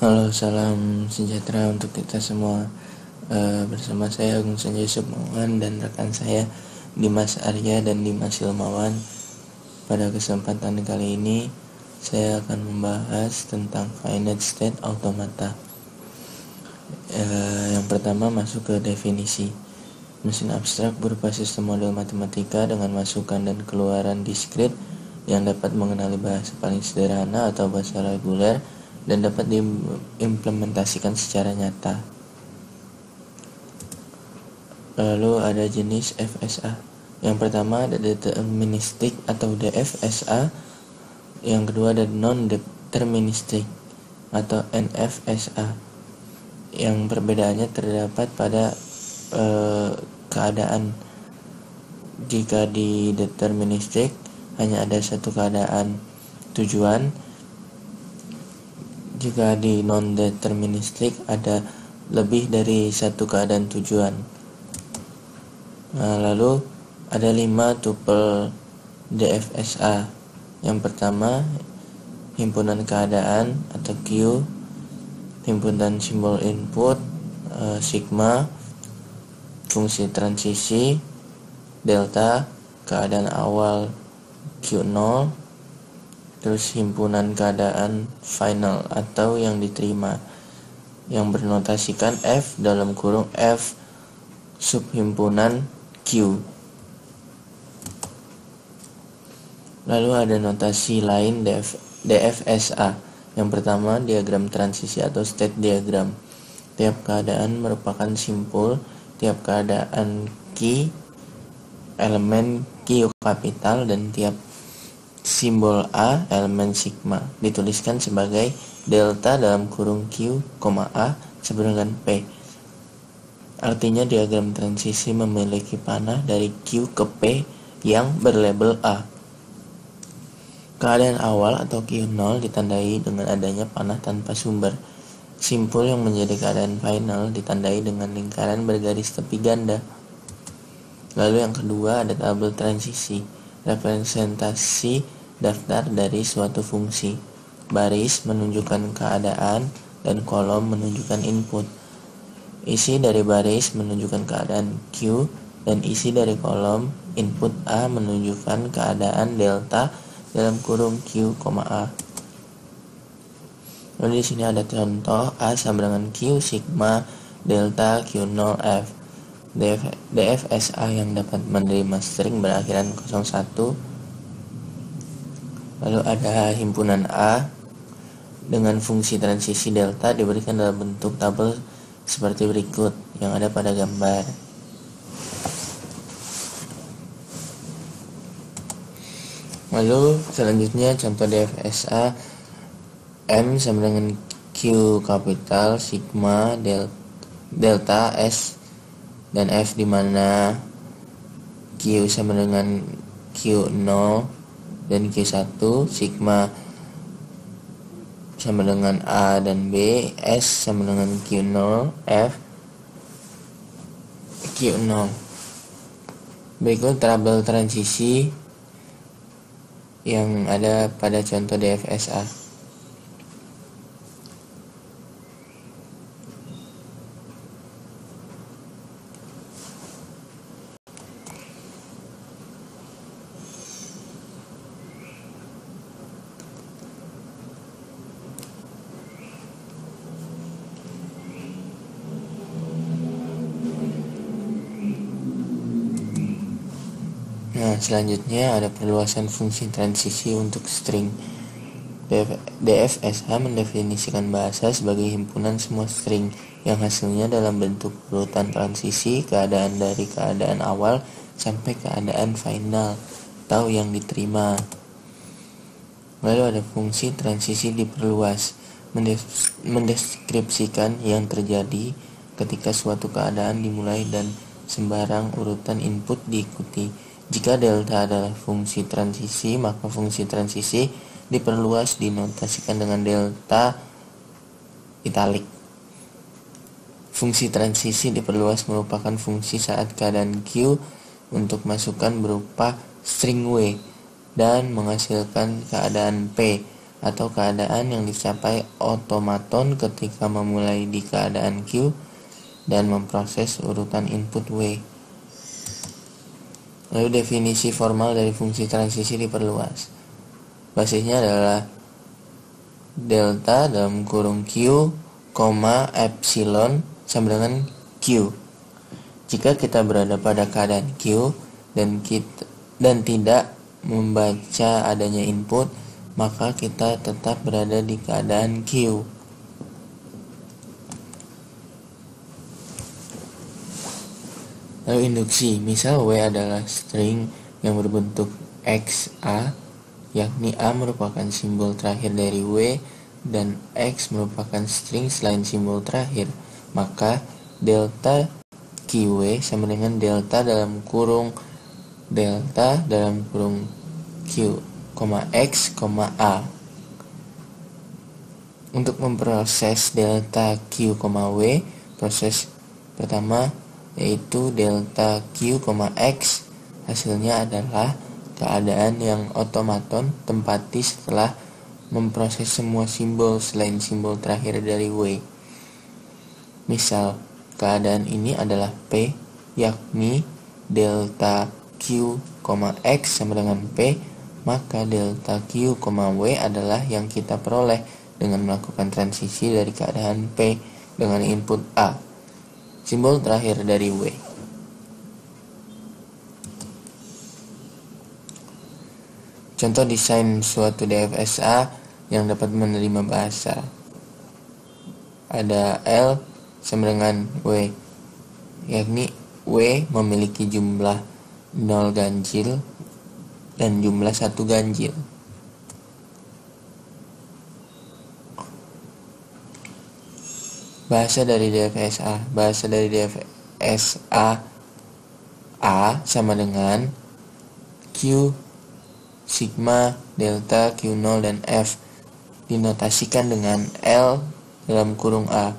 Halo, salam sejahtera untuk kita semua. Bersama saya Agung Sanjay Sukmawan dan rekan saya Dimas Arya dan Dimas Ilmawan. Pada kesempatan kali ini saya akan membahas tentang finite state automata. Yang pertama masuk ke definisi. Mesin abstrak berupa sistem model matematika dengan masukan dan keluaran diskrit yang dapat mengenali bahasa paling sederhana atau bahasa reguler dan dapat diimplementasikan secara nyata. Lalu ada jenis FSA. Yang pertama ada deterministik atau DFSA. Yang kedua ada non-deterministik atau NFSA. Yang perbedaannya terdapat pada keadaan. Jika di deterministik hanya ada satu keadaan tujuan, jika di non-deterministik ada lebih dari satu keadaan tujuan. Lalu ada 5 tuple DFSA. Yang pertama, himpunan keadaan atau Q, himpunan simbol input sigma, fungsi transisi delta, keadaan awal Q0, terus himpunan keadaan final atau yang diterima yang bernotasikan F dalam kurung F subhimpunan Q. Lalu ada notasi lain DFSA. Yang pertama, diagram transisi atau state diagram. Tiap keadaan merupakan simpul, tiap keadaan Q elemen Q kapital, dan tiap simbol A elemen sigma. Dituliskan sebagai delta dalam kurung Q, A sama dengan P. Artinya diagram transisi memiliki panah dari Q ke P yang berlabel A. Keadaan awal atau Q0 ditandai dengan adanya panah tanpa sumber. Simpul yang menjadi keadaan final ditandai dengan lingkaran bergaris tepi ganda. Lalu yang kedua ada tabel transisi, representasi daftar dari suatu fungsi. Baris menunjukkan keadaan dan kolom menunjukkan input. Isi dari baris menunjukkan keadaan Q dan isi dari kolom input A menunjukkan keadaan delta dalam kurung Q, A. Lalu di sini ada contoh A sama dengan Q sigma delta Q0 F. DFSA yang dapat menerima string berakhiran 01. Lalu ada himpunan A dengan fungsi transisi delta diberikan dalam bentuk tabel seperti berikut yang ada pada gambar. Lalu selanjutnya contoh DFSA M sama dengan Q kapital sigma delta S dan F, di mana Q sama dengan Q0 dan Q1, sigma sama dengan A dan B, S sama dengan Q0, F, Q0. Berikut tabel transisi yang ada pada contoh DFSA. Selanjutnya ada perluasan fungsi transisi untuk string. DFSA mendefinisikan bahasa sebagai himpunan semua string yang hasilnya dalam bentuk urutan transisi keadaan dari keadaan awal sampai keadaan final atau yang diterima. Lalu ada fungsi transisi diperluas, mendeskripsikan yang terjadi ketika suatu keadaan dimulai dan sembarang urutan input diikuti. Jika delta adalah fungsi transisi, maka fungsi transisi diperluas dinotasikan dengan delta italik. Fungsi transisi diperluas merupakan fungsi saat keadaan Q untuk masukan berupa string W dan menghasilkan keadaan P atau keadaan yang dicapai otomaton ketika memulai di keadaan Q dan memproses urutan input W. Lalu definisi formal dari fungsi transisi diperluas. Basisnya adalah delta dalam kurung Q, epsilon sama dengan Q. Jika kita berada pada keadaan Q dan tidak membaca adanya input, maka kita tetap berada di keadaan Q. Lalu induksi, misal W adalah string yang berbentuk XA, yakni A merupakan simbol terakhir dari W dan X merupakan string selain simbol terakhir, maka delta QW sama dengan delta dalam kurung Q, X, A. Untuk memproses delta Q, W, proses pertama yaitu delta Q, X, hasilnya adalah keadaan yang otomaton tempati setelah memproses semua simbol selain simbol terakhir dari W. Misal, keadaan ini adalah P, yakni delta Q, X sama dengan P, maka delta Q, W adalah yang kita peroleh dengan melakukan transisi dari keadaan P dengan input A, simbol terakhir dari W. Contoh desain suatu DFSA yang dapat menerima bahasa. Ada L sama dengan W, yakni W memiliki jumlah 0 ganjil dan jumlah 1 ganjil. Bahasa dari DFSA A sama dengan Q, sigma, delta, Q0, dan F dinotasikan dengan L dalam kurung A.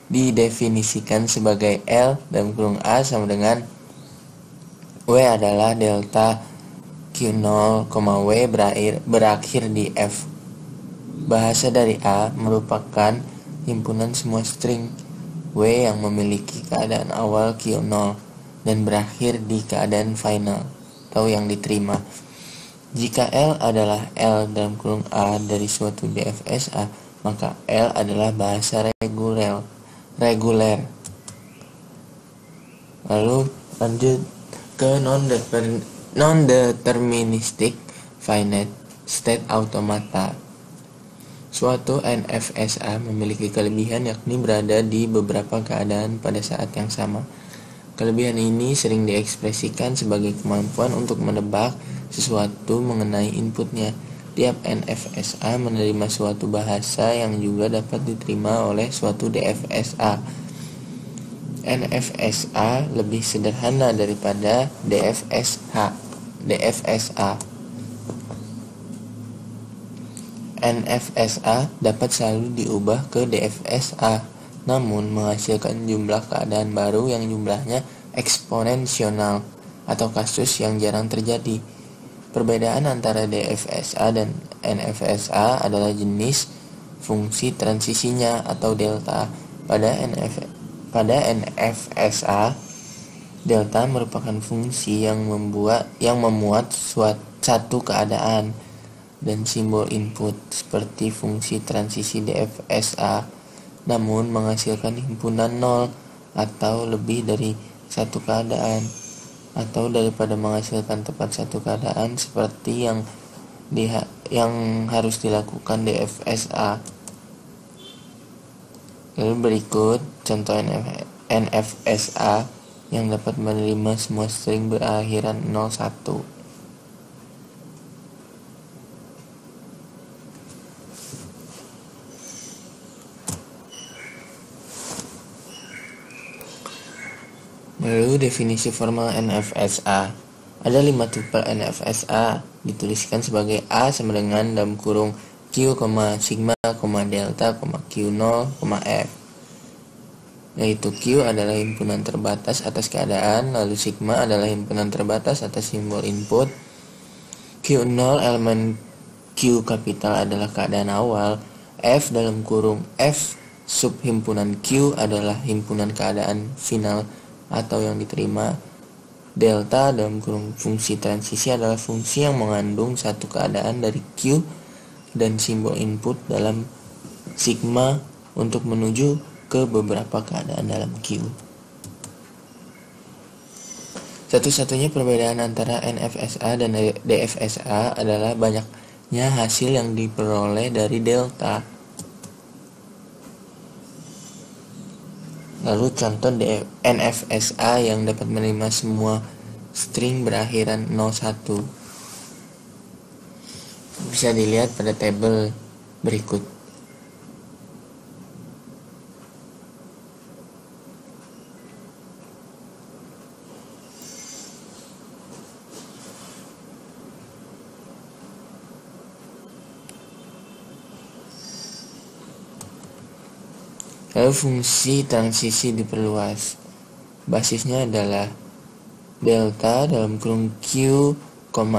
Didefinisikan sebagai L dalam kurung A sama dengan W adalah delta Q0, W berakhir di F. Bahasa dari A merupakan himpunan semua string W yang memiliki keadaan awal Q0 dan berakhir di keadaan final atau yang diterima. Jika L adalah L dalam kurung A dari suatu DFSA, maka L adalah bahasa reguler. Lalu lanjut ke non-deterministic finite state automata. Suatu NFSA memiliki kelebihan yakni berada di beberapa keadaan pada saat yang sama. Kelebihan ini sering diekspresikan sebagai kemampuan untuk menebak sesuatu mengenai inputnya. Tiap NFSA menerima suatu bahasa yang juga dapat diterima oleh suatu DFSA. NFSA lebih sederhana daripada DFSA. NFSA dapat selalu diubah ke DFSA, namun menghasilkan jumlah keadaan baru yang jumlahnya eksponensial atau kasus yang jarang terjadi. Perbedaan antara DFSA dan NFSA adalah jenis fungsi transisinya atau delta. Pada NFSA, delta merupakan fungsi yang memuat satu keadaan dan simbol input seperti fungsi transisi DFSA, namun menghasilkan himpunan 0 atau lebih dari satu keadaan, atau daripada menghasilkan tepat satu keadaan seperti yang harus dilakukan DFSA. Lalu berikut contoh NFSA yang dapat menerima semua string berakhiran 01. Lalu definisi formal NFSA. Ada 5 tupel NFSA dituliskan sebagai A sama dengan dalam kurung Q, sigma, delta, Q0, F. Yaitu Q adalah himpunan terbatas atas keadaan, lalu sigma adalah himpunan terbatas atas simbol input, Q0 elemen Q kapital adalah keadaan awal, F dalam kurung F sub himpunan Q adalah himpunan keadaan final atau yang diterima, delta dalam kurung fungsi transisi adalah fungsi yang mengandung satu keadaan dari Q dan simbol input dalam sigma untuk menuju ke beberapa keadaan dalam Q. Satu-satunya perbedaan antara NFSA dan DFSA adalah banyaknya hasil yang diperoleh dari delta. Lalu contoh NFSA yang dapat menerima semua string berakhiran 01. Bisa dilihat pada tabel berikut. Lalu fungsi transisi diperluas. Basisnya adalah delta dalam kurung Q,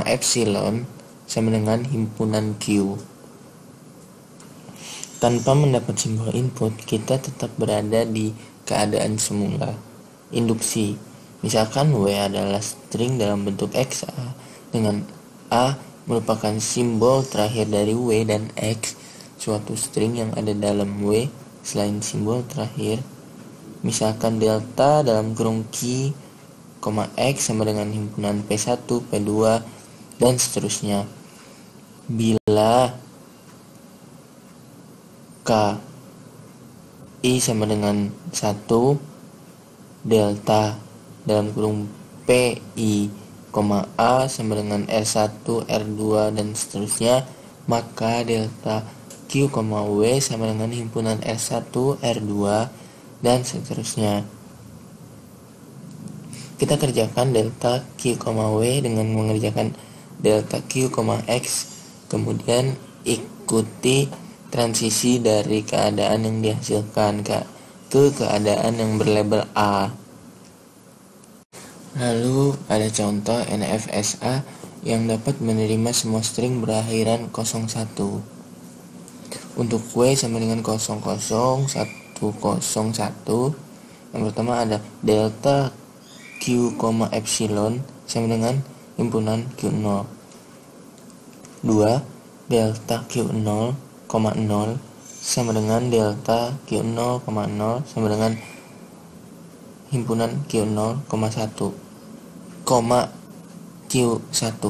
epsilon sama dengan himpunan Q. Tanpa mendapat simbol input, kita tetap berada di keadaan semula. Induksi. Misalkan W adalah string dalam bentuk XA dengan A merupakan simbol terakhir dari W dan X suatu string yang ada dalam W selain simbol terakhir. Misalkan delta dalam kurung Q, X sama dengan himpunan P1, P2, dan seterusnya. Bila K I sama dengan 1, delta dalam kurung PI, A sama dengan R1, R2, dan seterusnya, maka delta Q, W sama dengan himpunan R1, R2, dan seterusnya. Kita kerjakan delta Q, W dengan mengerjakan delta Q, X, kemudian ikuti transisi dari keadaan yang dihasilkan ke keadaan yang berlabel A. Lalu ada contoh NFSA yang dapat menerima semua string berakhiran 01. Untuk W sama dengan 00101, yang pertama ada delta Q, epsilon sama dengan himpunan Q0. 2. Delta Q0, 0 sama dengan delta Q0, 0 sama dengan himpunan Q0, 1, Q1.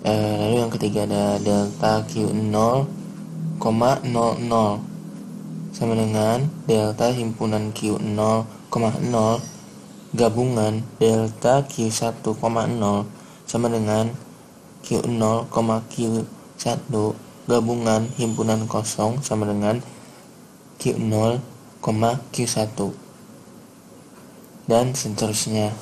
Lalu yang ketiga ada delta Q0, 00 sama dengan delta himpunan Q0, 0 gabungan delta Q1, 0 sama dengan Q0, Q1 gabungan himpunan kosong sama dengan Q0, Q1, dan seterusnya.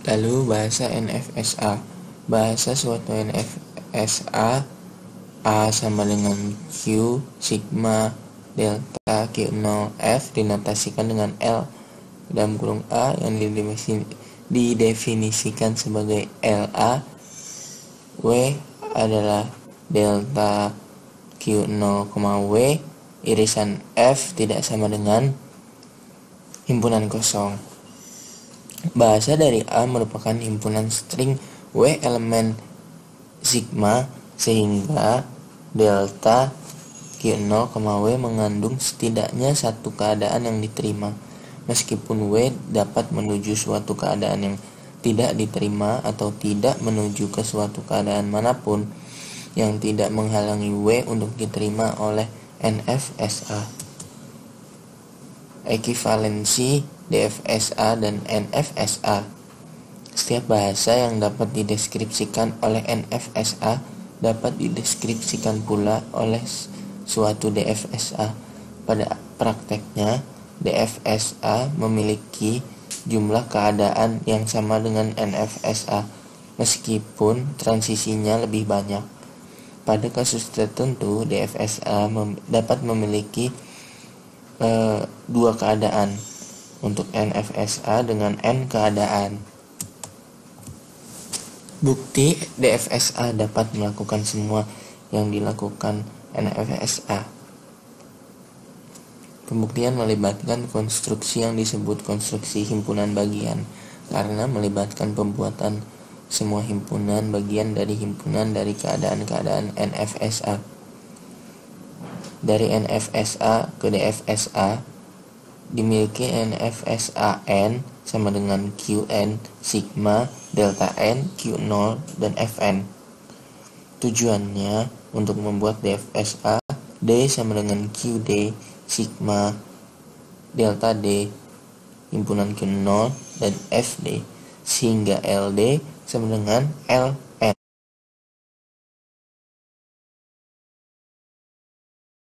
Lalu bahasa NFSA. Bahasa suatu NFSA, A sama dengan Q sigma delta Q0 F dinotasikan dengan L dalam kurung A yang didefinisikan sebagai LA. W adalah delta Q0, W irisan F tidak sama dengan himpunan kosong. Bahasa dari A merupakan himpunan string W elemen sigma sehingga delta Q0, W mengandung setidaknya satu keadaan yang diterima. Meskipun W dapat menuju suatu keadaan yang tidak diterima atau tidak menuju ke suatu keadaan manapun yang tidak menghalangi W untuk diterima oleh NFSA. Ekivalensi DFSA dan NFSA. Setiap bahasa yang dapat dideskripsikan oleh NFSA dapat dideskripsikan pula oleh suatu DFSA. Pada prakteknya, DFSA memiliki jumlah keadaan yang sama dengan NFSA, meskipun transisinya lebih banyak. Pada kasus tertentu, DFSA dapat memiliki dua keadaan. untuk NFSA dengan N keadaan. Bukti DFSA dapat melakukan semua yang dilakukan NFSA. Pembuktian melibatkan konstruksi yang disebut konstruksi himpunan bagian, karena melibatkan pembuatan semua himpunan bagian dari himpunan dari keadaan-keadaan NFSA. Dari NFSA ke DFSA dimiliki NFSA N sama dengan Qn sigma delta N Q0 dan Fn. Tujuannya untuk membuat DFSA D sama dengan QD sigma delta D himpunan Q0 dan Fd, sehingga LD sama dengan L